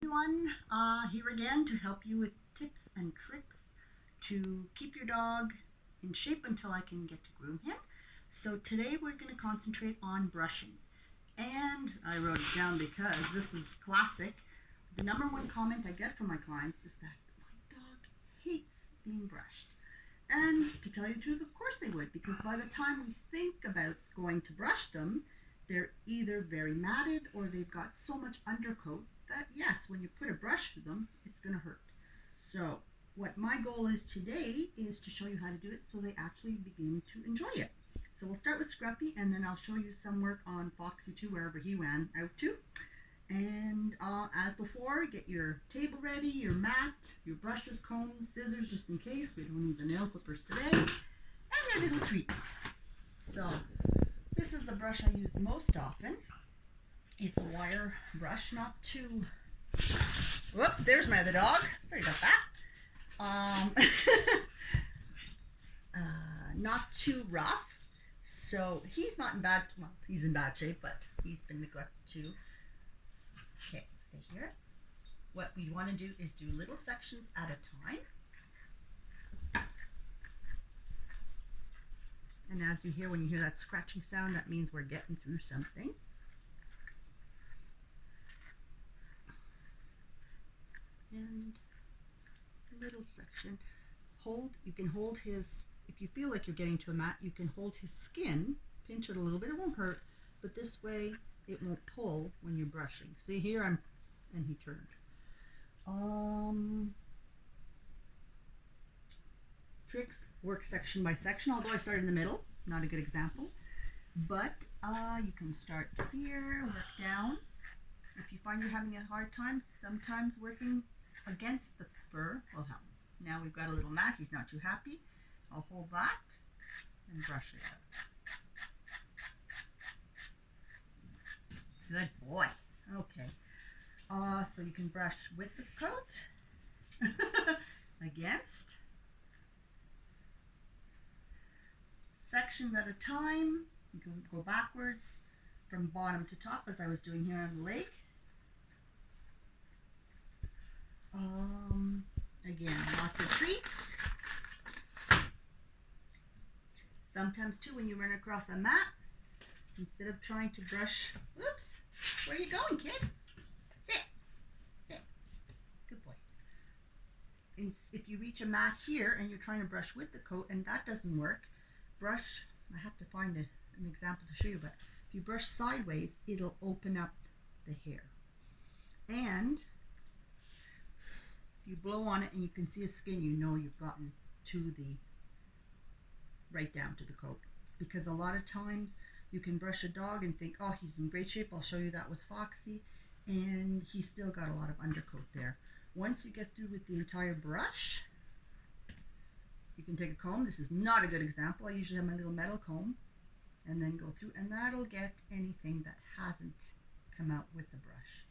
Everyone, here again to help you with tips and tricks to keep your dog in shape until I can get to groom him. So today we're going to concentrate on brushing. And I wrote it down because this is classic. The number one comment I get from my clients is that my dog hates being brushed. And to tell you the truth, of course they would, because by the time we think about going to brush them, they're either very matted or they've got so much undercoat that yes, when you put a brush through them, it's going to hurt. So what my goal is today is to show you how to do it so they actually begin to enjoy it. So we'll start with Scruffy, and then I'll show you some work on Foxy too, wherever he ran out to. And as before, get your table ready, your mat, your brushes, combs, scissors, just in case. We don't need the nail clippers today. And their little treats. So this is the brush I use most often. It's a wire brush, not too... Whoops, there's my other dog. Sorry about that. Not too rough. So he's not in bad... Well, he's in bad shape, but he's been neglected too. Okay, stay here. What we want to do is do little sections at a time. And as you hear, when you hear that scratching sound, that means we're getting through something. And a little section. You can hold his, if you feel like you're getting to a mat, you can hold his skin, pinch it a little bit, it won't hurt, but this way it won't pull when you're brushing. See here, and he turned. Tricks, work section by section, although I started in the middle, not a good example, but you can start here, work down. If you find you're having a hard time, sometimes working against the fur will help. Now we've got a little mat, he's not too happy. I'll hold that and brush it out. Good boy. Okay. So you can brush with the coat, against, sections at a time. You can go backwards from bottom to top as I was doing here on the leg. Again, lots of treats. Sometimes too, when you run across a mat, instead of trying to brush, whoops, where are you going, kid? Sit, sit, good boy. If you reach a mat here and you're trying to brush with the coat and that doesn't work, brush, I have to find an example to show you, but if you brush sideways, it'll open up the hair. And if you blow on it and you can see his skin, you know you've gotten to the, right down to the coat. Because a lot of times you can brush a dog and think, oh, he's in great shape. I'll show you that with Foxy. And he's still got a lot of undercoat there. Once you get through with the entire brush, you can take a comb. This is not a good example. I usually have my little metal comb and then go through, and that'll get anything that hasn't come out with the brush.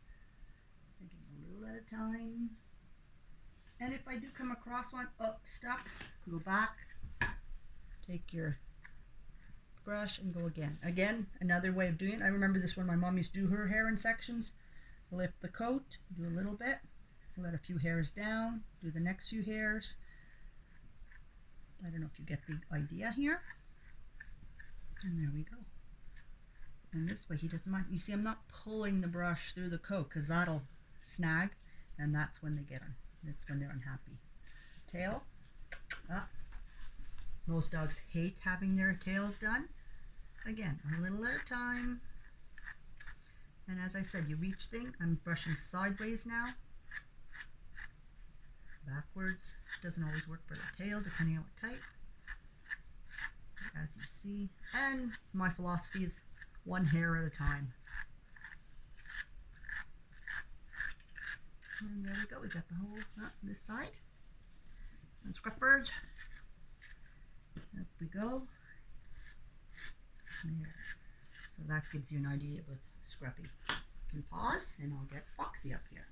Taking a little at a time. And if I do come across one, stuck, go back, take your brush and go again. Again, another way of doing it. I remember this when my mom used to do her hair in sections. Lift the coat, do a little bit, let a few hairs down, do the next few hairs. I don't know if you get the idea here. And there we go. And this way he doesn't mind. You see, I'm not pulling the brush through the coat because that'll snag, and that's when they get on. That's when they're unhappy. Tail. Most dogs hate having their tails done. Again, a little at a time. And as I said, you reach thing. I'm brushing sideways now. Backwards. Doesn't always work for the tail, depending on what type. As you see. And my philosophy is one hair at a time. And there we go. We got the whole this side. And scruffers. Up we go. There. So that gives you an idea with Scruffy. You can pause and I'll get Foxy up here.